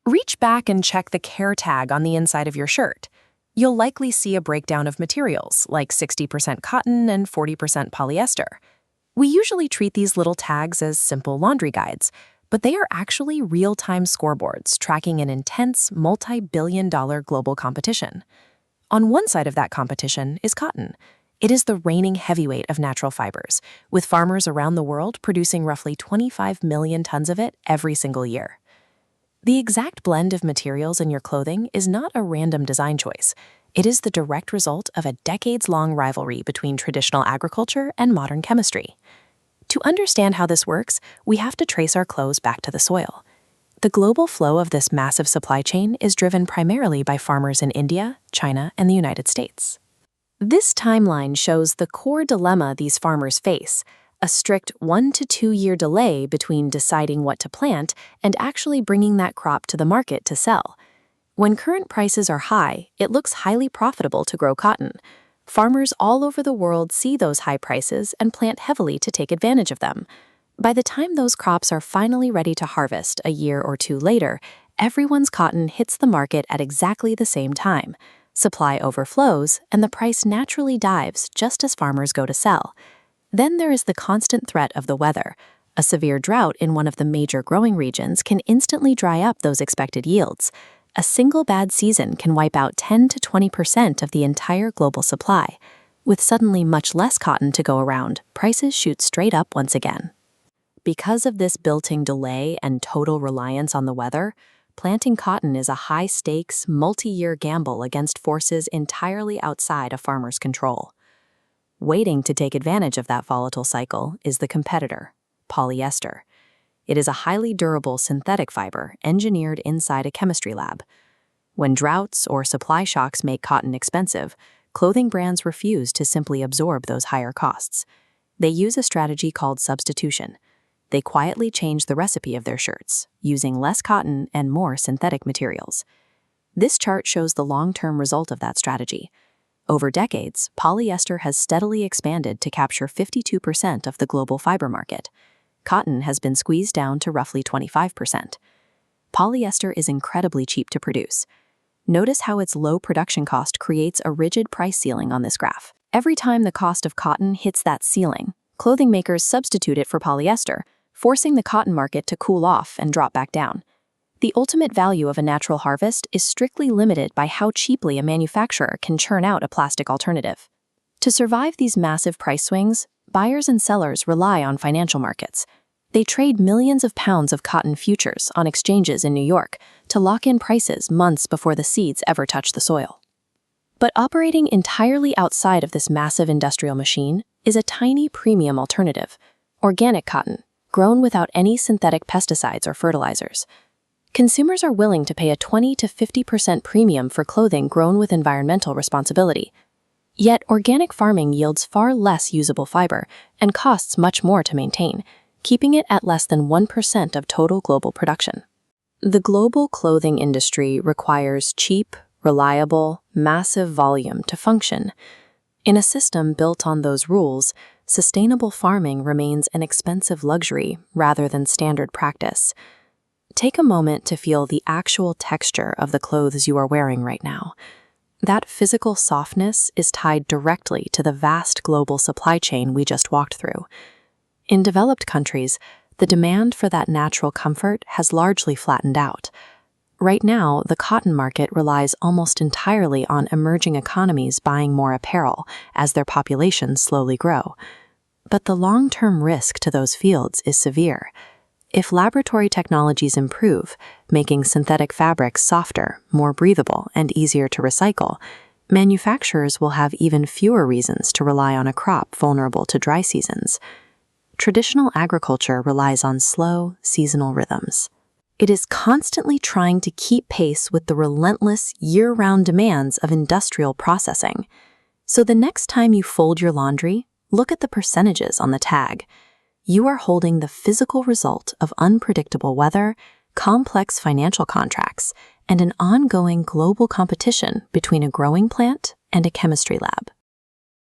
Reach back and check the care tag on the inside of your shirt. You'll likely see a breakdown of materials, like 60% cotton and 40% polyester. We usually treat these little tags as simple laundry guides, but they are actually real-time scoreboards tracking an intense, multi-billion-dollar global competition. On one side of that competition is cotton. It is the reigning heavyweight of natural fibers, with farmers around the world producing roughly 25 million tons of it every single year. The exact blend of materials in your clothing is not a random design choice. It is the direct result of a decades-long rivalry between traditional agriculture and modern chemistry. To understand how this works, we have to trace our clothes back to the soil. The global flow of this massive supply chain is driven primarily by farmers in India, China, and the United States. This timeline shows the core dilemma these farmers face: a strict 1 to 2 year delay between deciding what to plant and actually bringing that crop to the market to sell. When current prices are high, it looks highly profitable to grow cotton. Farmers all over the world see those high prices and plant heavily to take advantage of them. By the time those crops are finally ready to harvest a year or two later, everyone's cotton hits the market at exactly the same time. Supply overflows, and the price naturally dives just as farmers go to sell. Then there is the constant threat of the weather. A severe drought in one of the major growing regions can instantly dry up those expected yields. A single bad season can wipe out 10 to 20% of the entire global supply. With suddenly much less cotton to go around, prices shoot straight up once again. Because of this built-in delay and total reliance on the weather, planting cotton is a high-stakes, multi-year gamble against forces entirely outside a farmer's control. Waiting to take advantage of that volatile cycle is the competitor, polyester. It is a highly durable synthetic fiber engineered inside a chemistry lab. When droughts or supply shocks make cotton expensive, clothing brands refuse to simply absorb those higher costs. They use a strategy called substitution. They quietly change the recipe of their shirts, using less cotton and more synthetic materials. This chart shows the long-term result of that strategy. Over decades, polyester has steadily expanded to capture 52% of the global fiber market. Cotton has been squeezed down to roughly 25%. Polyester is incredibly cheap to produce. Notice how its low production cost creates a rigid price ceiling on this graph. Every time the cost of cotton hits that ceiling, clothing makers substitute it for polyester, forcing the cotton market to cool off and drop back down. The ultimate value of a natural harvest is strictly limited by how cheaply a manufacturer can churn out a plastic alternative. To survive these massive price swings, buyers and sellers rely on financial markets. They trade millions of pounds of cotton futures on exchanges in New York to lock in prices months before the seeds ever touch the soil. But operating entirely outside of this massive industrial machine is a tiny premium alternative: organic cotton, grown without any synthetic pesticides or fertilizers. Consumers are willing to pay a 20 to 50% premium for clothing grown with environmental responsibility. Yet organic farming yields far less usable fiber and costs much more to maintain, keeping it at less than 1% of total global production. The global clothing industry requires cheap, reliable, massive volume to function. In a system built on those rules, sustainable farming remains an expensive luxury rather than standard practice. Take a moment to feel the actual texture of the clothes you are wearing right now. That physical softness is tied directly to the vast global supply chain we just walked through. In developed countries, the demand for that natural comfort has largely flattened out. Right now, the cotton market relies almost entirely on emerging economies buying more apparel as their populations slowly grow. But the long-term risk to those fields is severe. If laboratory technologies improve, making synthetic fabrics softer, more breathable, and easier to recycle, manufacturers will have even fewer reasons to rely on a crop vulnerable to dry seasons. Traditional agriculture relies on slow, seasonal rhythms. It is constantly trying to keep pace with the relentless, year-round demands of industrial processing. So the next time you fold your laundry, look at the percentages on the tag. You are holding the physical result of unpredictable weather, complex financial contracts, and an ongoing global competition between a growing plant and a chemistry lab.